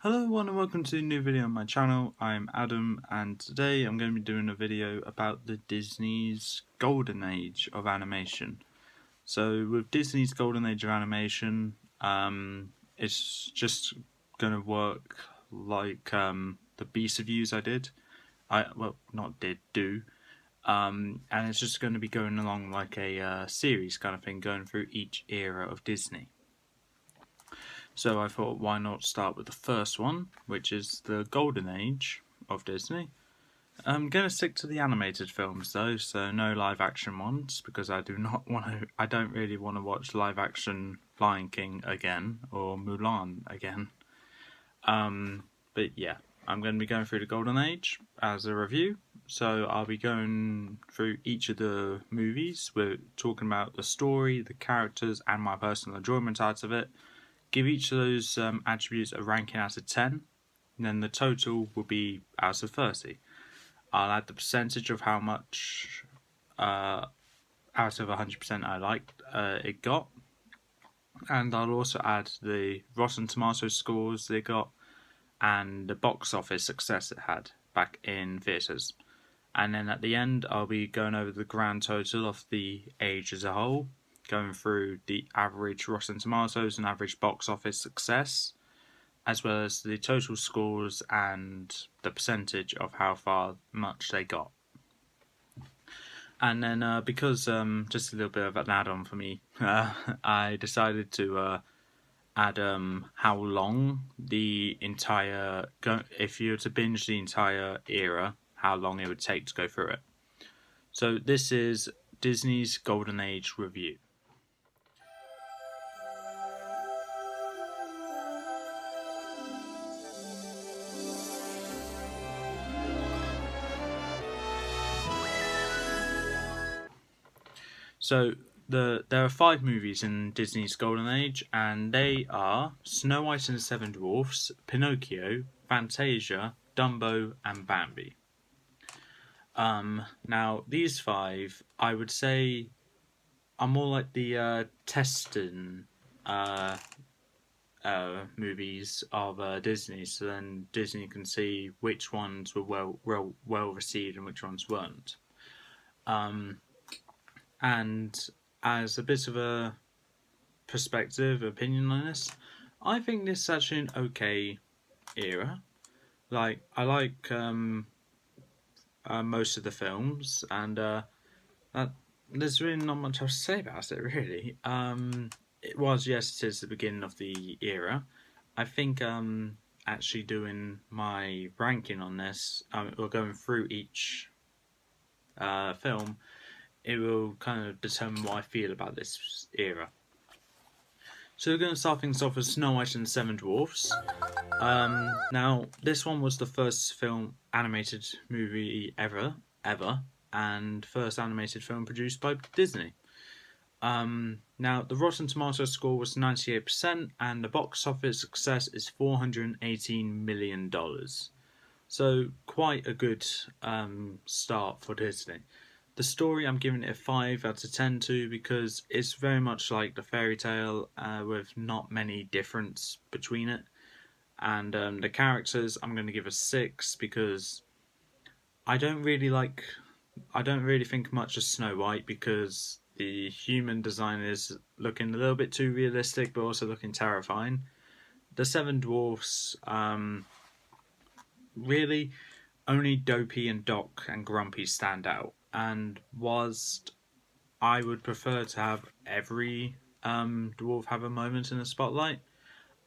Hello everyone and welcome to a new video on my channel. I'm Adam and today I'm going to be doing a video about the Disney's golden age of animation. So with Disney's golden age of animation, it's just going to work like the Beast Reviews I did. And it's just going to be going along like a series kind of thing, going through each era of Disney. So I thought, why not start with the first one, which is the golden age of Disney. I'm going to stick to the animated films though, so no live action ones, because I don't really want to watch live action Lion King again, or Mulan again. But yeah, I'm going to be going through the golden age as a review. So I'll be going through each of the movies. We're talking about the story, the characters, and my personal enjoyment out of it. Give each of those attributes a ranking out of 10, and then the total will be out of 30. I'll add the percentage of how much out of 100% I liked it got, and I'll also add the Rotten Tomatoes scores they got and the box office success it had back in theatres. And then at the end, I'll be going over the grand total of the age as a whole, going through the average Rotten Tomatoes and average box office success, as well as the total scores and the percentage of how far much they got. And then because just a little bit of an add-on for me, I decided to add how long the entire, if you were to binge the entire era, how long it would take to go through it. So this is Disney's Golden Age review. So there are 5 movies in Disney's Golden Age, and they are Snow White and the Seven Dwarfs, Pinocchio, Fantasia, Dumbo, and Bambi. Now these 5, I would say, are more like the testing movies of Disney, so then Disney can see which ones were well received and which ones weren't. And as a bit of a perspective, opinion on this, I think this is actually an okay era. Like, I like most of the films, and there's really not much else to say about it, really. It is the beginning of the era. I think actually doing my ranking on this, or going through each film, it will kind of determine what I feel about this era. So we're going to start things off with Snow White and the Seven Dwarfs. Now, this one was the first animated movie ever, and first animated film produced by Disney. Now, the Rotten Tomatoes score was 98%, and the box office success is $418 million. So, quite a good start for Disney. The story, I'm giving it a 5 out of 10 too, because it's very much like the fairy tale with not many difference between it. And the characters, I'm going to give a 6 because I don't really think much of Snow White, because the human design is looking a little bit too realistic, but also looking terrifying. The Seven Dwarfs, really only Dopey and Doc and Grumpy stand out. And whilst I would prefer to have every dwarf have a moment in the spotlight,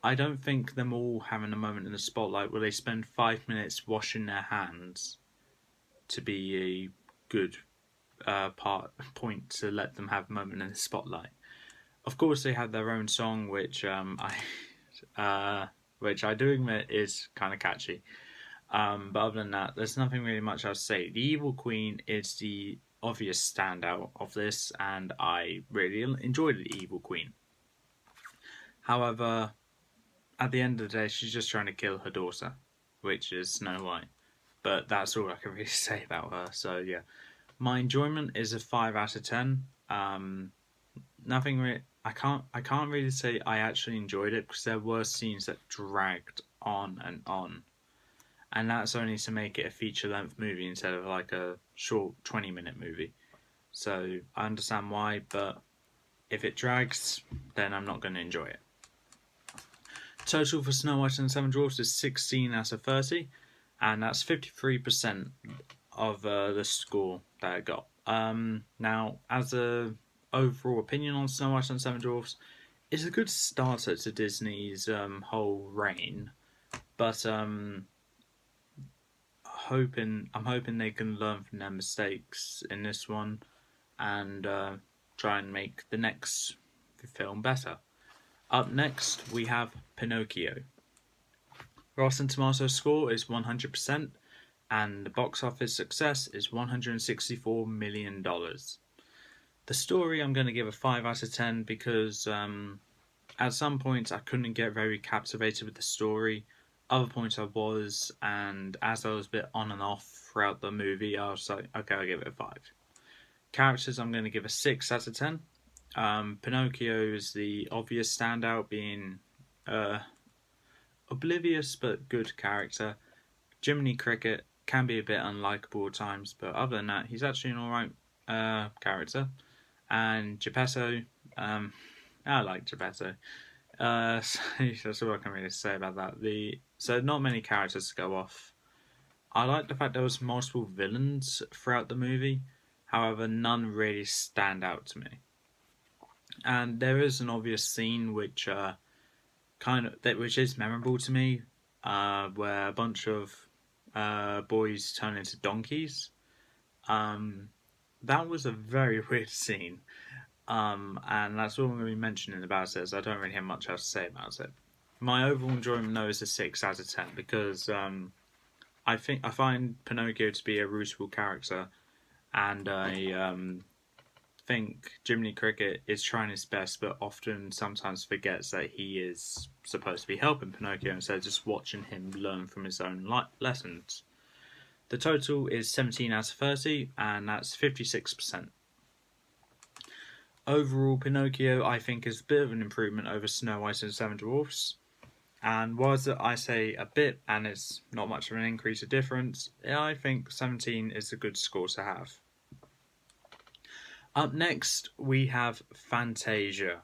I don't think them all having a moment in the spotlight where they spend 5 minutes washing their hands to be a good point to let them have a moment in the spotlight. Of course, they have their own song, which I do admit is kind of catchy. But other than that, there's nothing really much else to say. The Evil Queen is the obvious standout of this, and I really enjoyed the Evil Queen. However, at the end of the day, she's just trying to kill her daughter, which is Snow White. But that's all I can really say about her. So yeah, my enjoyment is a 5 out of 10. Nothing really. I can't really say I actually enjoyed it, because there were scenes that dragged on and on. And that's only to make it a feature-length movie instead of like a short 20-minute movie. So I understand why, but if it drags, then I'm not going to enjoy it. Total for Snow White and the Seven Dwarfs is 16 out of 30, and that's 53% of the score that it got. Now, as a overall opinion on Snow White and the Seven Dwarfs, it's a good starter to Disney's whole reign, but I'm hoping they can learn from their mistakes in this one and try and make the next film better. Up next, we have Pinocchio. Rotten Tomatoes score is 100%, and the box office success is $164 million. The story I'm going to give a 5 out of 10 because at some points I couldn't get very captivated with the story. Other points I was, and as I was a bit on and off throughout the movie, I was like, okay, I'll give it a 5. Characters I'm going to give a 6 out of 10. Pinocchio is the obvious standout, being oblivious but good character. Jiminy Cricket can be a bit unlikable at times, but other than that, he's actually an alright character. And Geppetto, I like Geppetto. So that's all I can really say about that. So not many characters to go off. I like the fact there was multiple villains throughout the movie. However, none really stand out to me. And there is an obvious scene which which is memorable to me, where a bunch of boys turn into donkeys. That was a very weird scene. And that's all I'm going to be mentioning about it, as I don't really have much else to say about it. My overall enjoyment though is a 6 out of 10 because I find Pinocchio to be a rootable character, and I think Jiminy Cricket is trying his best, but often sometimes forgets that he is supposed to be helping Pinocchio instead of just watching him learn from his own lessons. The total is 17 out of 30, and that's 56%. Overall, Pinocchio, I think, is a bit of an improvement over Snow White and the Seven Dwarfs. And whilst I say a bit, and it's not much of an increase or difference, I think 17 is a good score to have. Up next, we have Fantasia.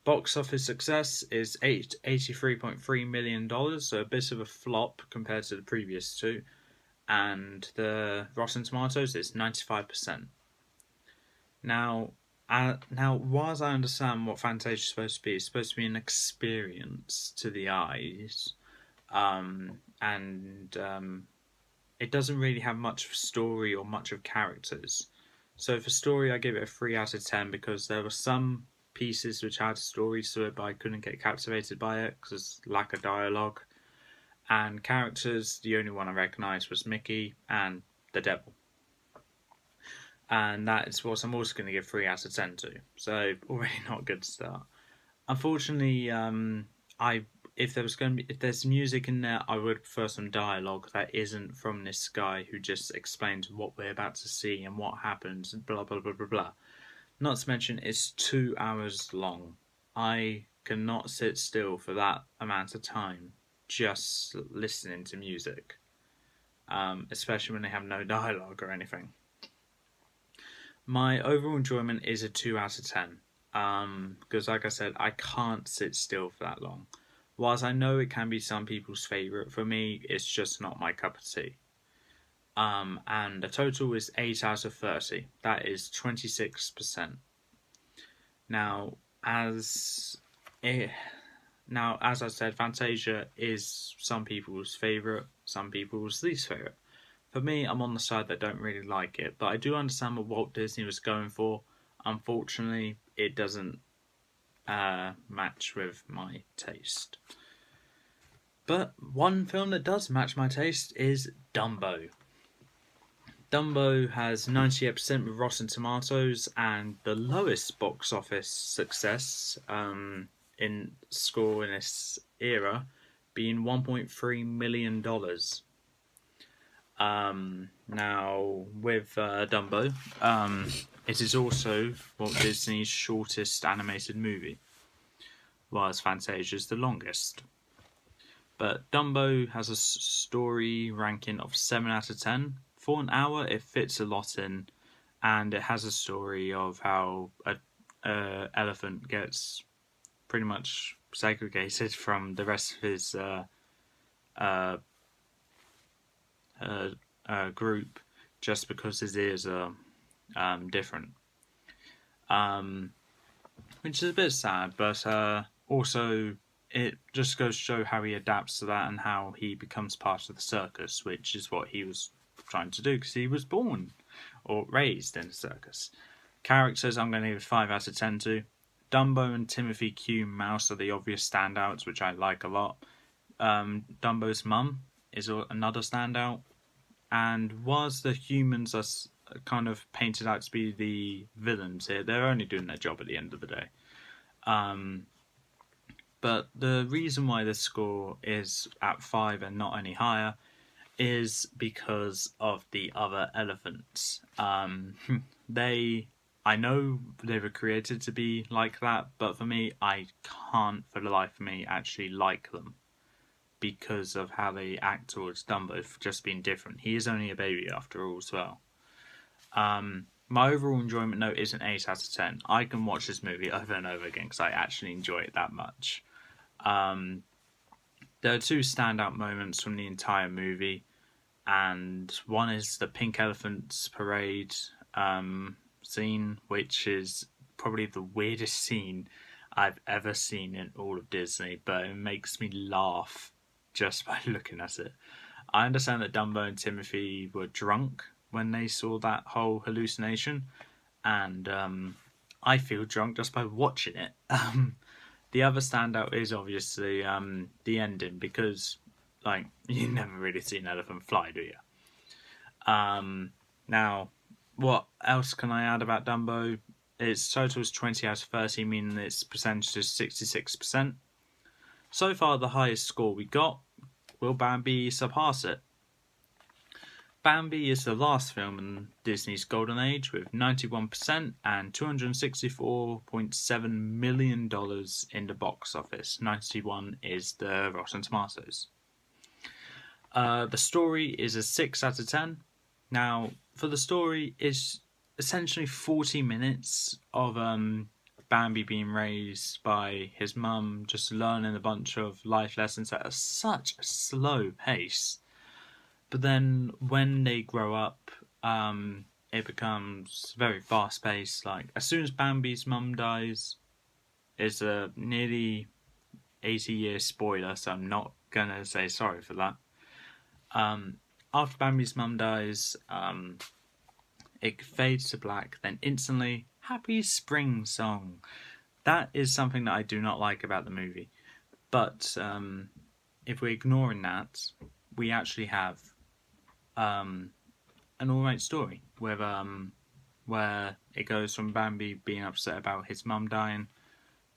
Box office success is $83.3 million, so a bit of a flop compared to the previous two. And the Rotten Tomatoes is 95%. Now, whilst I understand what Fantasia is supposed to be, it's supposed to be an experience to the eyes, it doesn't really have much of story or much of characters. So for story, I give it a 3 out of 10 because there were some pieces which had stories to it, but I couldn't get captivated by it because lack of dialogue. And characters, the only one I recognised was Mickey and the Devil. And that is what I'm also going to give 3 out of 10 to. So already not a good start. Unfortunately, if there's music in there, I would prefer some dialogue that isn't from this guy who just explains what we're about to see and what happens and blah blah blah blah blah. Not to mention it's 2 hours long. I cannot sit still for that amount of time just listening to music, especially when they have no dialogue or anything. My overall enjoyment is a 2 out of 10, because like I said, I can't sit still for that long. Whilst I know it can be some people's favourite, for me, it's just not my cup of tea. And the total is 8 out of 30. That is 26%. Now, as I said, Fantasia is some people's favourite, some people's least favourite. For me, I'm on the side that don't really like it, but I do understand what Walt Disney was going for. Unfortunately, it doesn't match with my taste. But one film that does match my taste is Dumbo. Dumbo has 98% with Rotten Tomatoes, and the lowest box office success in score in this era being $1.3 million. Now, with Dumbo, it is also Walt Disney's shortest animated movie, whilst Fantasia is the longest. But Dumbo has a story ranking of 7 out of 10. For an hour, it fits a lot in, and it has a story of how a elephant gets pretty much segregated from the rest of his uh, group just because his ears are different. Which is a bit sad, but also it just goes to show how he adapts to that and how he becomes part of the circus, which is what he was trying to do because he was born or raised in a circus. Characters, I'm going to give 5 out of 10 to. Dumbo and Timothy Q. Mouse are the obvious standouts, which I like a lot. Dumbo's mum is another standout. And whilst the humans are kind of painted out to be the villains here, they're only doing their job at the end of the day. But the reason why this score is at 5 and not any higher is because of the other elephants. I know they were created to be like that, but for me, I can't for the life of me actually like them because of how they act towards Dumbo for just being different. He is only a baby after all as well. My overall enjoyment note is an 8 out of 10. I can watch this movie over and over again because I actually enjoy it that much. There are 2 standout moments from the entire movie, and one is the Pink Elephants Parade scene, which is probably the weirdest scene I've ever seen in all of Disney, but it makes me laugh just by looking at it. I understand that Dumbo and Timothy were drunk when they saw that whole hallucination, and I feel drunk just by watching it. The other standout is obviously the ending, because like you never really see an elephant fly, do you? Now, what else can I add about Dumbo? Its total is 20 out of 30, meaning its percentage is 66%. So far, the highest score we got. Will Bambi surpass it? Bambi is the last film in Disney's golden age with 91% and $264.7 million in the box office. 91 is the Rotten Tomatoes. The story is a 6 out of 10. Now, for the story, it's essentially 40 minutes of Bambi being raised by his mum, just learning a bunch of life lessons at such a slow pace. But then when they grow up, it becomes very fast paced. Like, as soon as Bambi's mum dies, it's a nearly 80-year spoiler, so I'm not gonna say sorry for that. After Bambi's mum dies, it fades to black, then instantly, Happy Spring Song. That is something that I do not like about the movie. But if we're ignoring that, we actually have an alright story with where it goes from Bambi being upset about his mum dying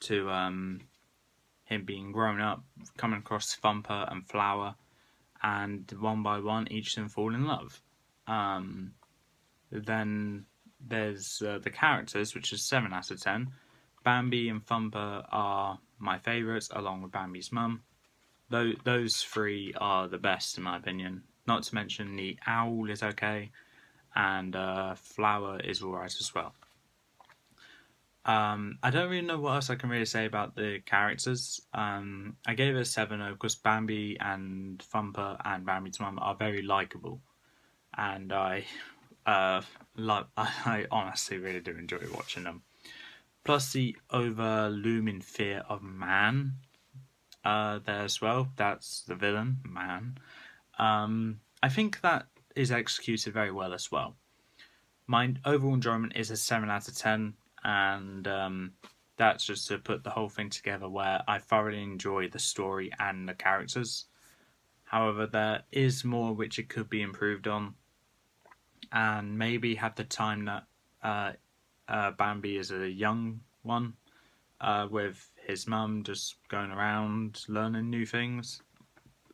to him being grown up, coming across Thumper and Flower, and one by one each of them fall in love. Then there's the characters, which is 7 out of 10. Bambi and Thumper are my favourites, along with Bambi's mum. Those 3 are the best in my opinion. Not to mention the owl is okay, and Flower is alright as well. I don't really know what else I can really say about the characters. I gave it a 7 because Bambi and Thumper and Bambi's mum are very likeable, and I honestly really do enjoy watching them. Plus the over-looming fear of man there as well. That's the villain, man. I think that is executed very well as well. My overall enjoyment is a 7 out of 10, and that's just to put the whole thing together where I thoroughly enjoy the story and the characters. However, there is more which it could be improved on, and maybe have the time that Bambi is a young one, with his mum just going around learning new things.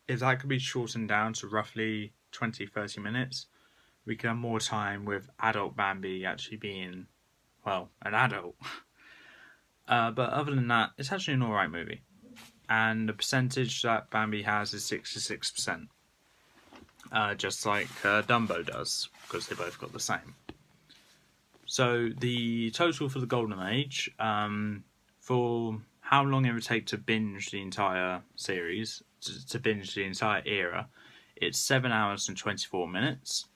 If that could be shortened down to roughly 20-30 minutes, we could have more time with adult Bambi actually being, well, an adult. But other than that, it's actually an alright movie. and the percentage that Bambi has is 66%, just like Dumbo does, because they both got the same. So the total for the Golden Age, for how long it would take to binge the entire series, to binge the entire era, it's 7 hours and 24 minutes.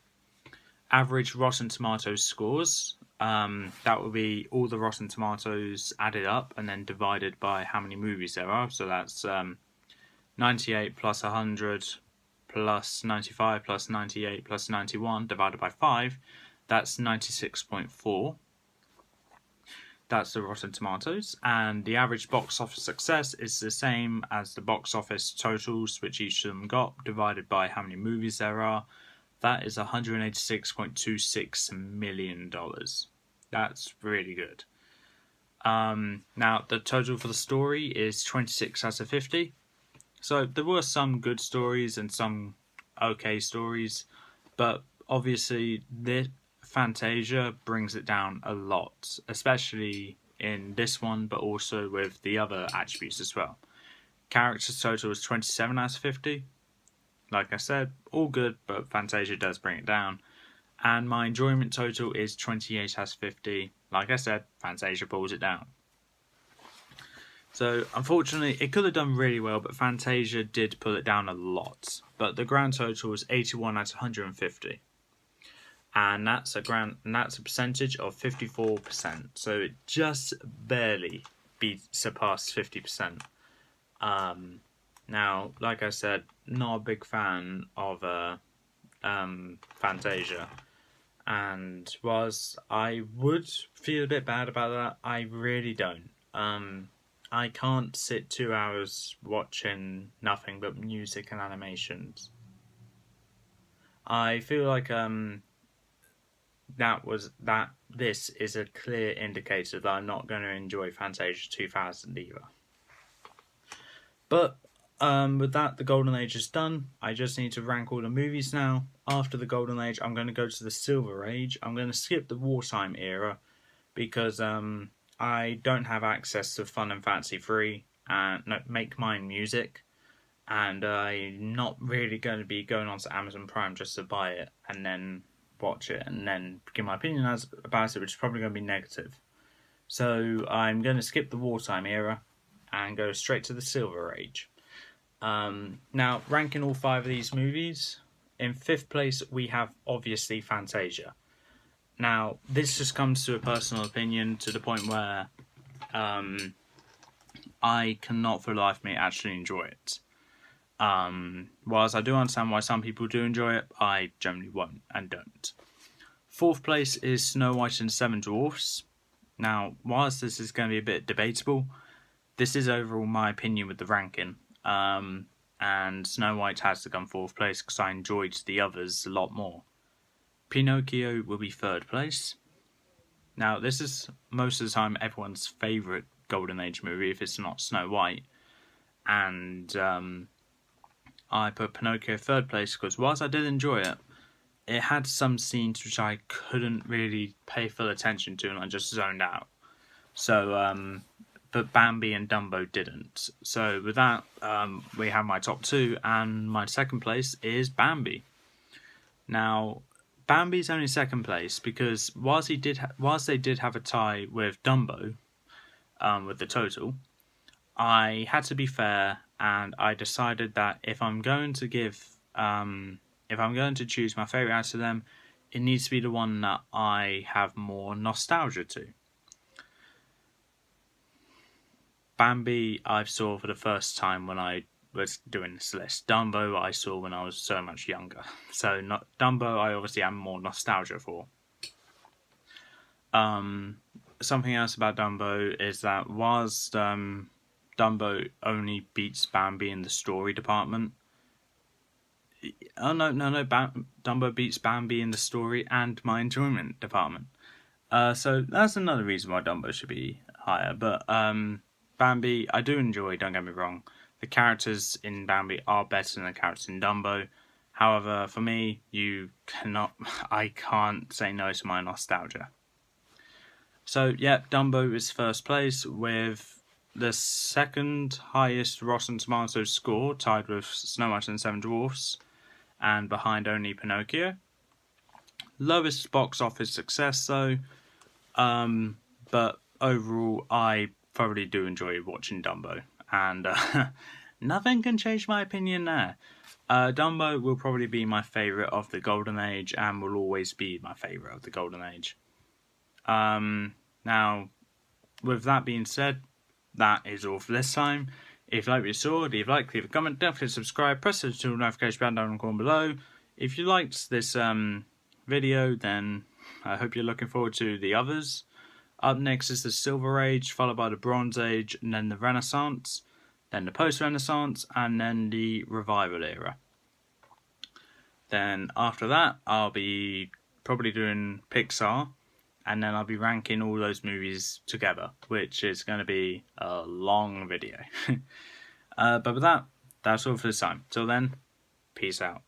Average Rotten Tomatoes scores, that will be all the Rotten Tomatoes added up and then divided by how many movies there are. So that's 98 plus 100 plus 95 plus 98 plus 91 divided by 5. That's 96.4. That's the Rotten Tomatoes. And the average box office success is the same as the box office totals, which each of them got, divided by how many movies there are. That is $186.26 million. That's really good. Now, the total for the story is 26 out of 50. So there were some good stories and some okay stories, but obviously this Fantasia brings it down a lot, especially in this one, but also with the other attributes as well. Characters total is 27 out of 50. Like I said, all good, but Fantasia does bring it down. And my enjoyment total is 28 out of 50. Like I said, Fantasia pulls it down. So, unfortunately, it could have done really well, but Fantasia did pull it down a lot. But the grand total is 81 out of 150. And that's a percentage of 54%. So it just barely surpassed 50%. Now, like I said, not a big fan of Fantasia. And whilst I would feel a bit bad about that, I really don't. I can't sit 2 hours watching nothing but music and animations. I feel like this is a clear indicator that I'm not going to enjoy Fantasia 2000 either. But with that, the Golden Age is done. I just need to rank all the movies now. After the Golden Age, I'm going to go to the Silver Age. I'm going to skip the wartime era because I don't have access to Fun and Fancy Free and Make Mine Music, and I'm not really going to be going on to Amazon Prime just to buy it and then watch it and then give my opinion about it, which is probably going to be negative. So I'm going to skip the wartime era and go straight to the Silver Age. Now, ranking all 5 of these movies, in 5th place we have obviously Fantasia. Now, this just comes to a personal opinion to the point where I cannot for the life of me actually enjoy it. Whilst I do understand why some people do enjoy it, I generally won't and don't. 4th place is Snow White and the 7 Dwarfs. Now, whilst this is going to be a bit debatable, this is overall my opinion with the ranking. And Snow White has to come 4th place because I enjoyed the others a lot more. Pinocchio will be 3rd place. Now, this is most of the time everyone's favourite Golden Age movie if it's not Snow White. And I put Pinocchio 3rd place because whilst I did enjoy it, it had some scenes which I couldn't really pay full attention to and I just zoned out. So, but Bambi and Dumbo didn't. So with that, we have my top 2, and my 2nd place is Bambi. Now, Bambi's only 2nd place because whilst they did have a tie with Dumbo, with the total, I had to be fair, and I decided that if I'm going to choose my favourite out of them, it needs to be the one that I have more nostalgia to. Bambi I saw for the first time when I was doing this list. Dumbo I saw when I was so much younger. So Dumbo I obviously have more nostalgia for. Something else about Dumbo is that whilst Dumbo only beats Bambi in the story department, Dumbo beats Bambi in the story and my enjoyment department. So that's another reason why Dumbo should be higher. But Bambi, I do enjoy, don't get me wrong. The characters in Bambi are better than the characters in Dumbo. However, for me, I can't say no to my nostalgia. So, yeah, Dumbo is 1st place with the second highest Rotten Tomatoes score, tied with Snow White and the Seven Dwarfs, and behind only Pinocchio. Lowest box office success though, but overall I thoroughly do enjoy watching Dumbo, and nothing can change my opinion there. Dumbo will probably be my favourite of the Golden Age, and will always be my favourite of the Golden Age. Now, with that being said, that is all for this time. If you like what you saw, leave a like, leave a comment, don't forget to subscribe, press the little notification bell down in the corner below. If you liked this video, then I hope you're looking forward to the others. Up next is the Silver Age, followed by the Bronze Age, and then the Renaissance, then the Post-Renaissance, and then the Revival era. Then after that, I'll be probably doing Pixar, and then I'll be ranking all those movies together, which is going to be a long video. But with that, that's all for this time. Till then, peace out.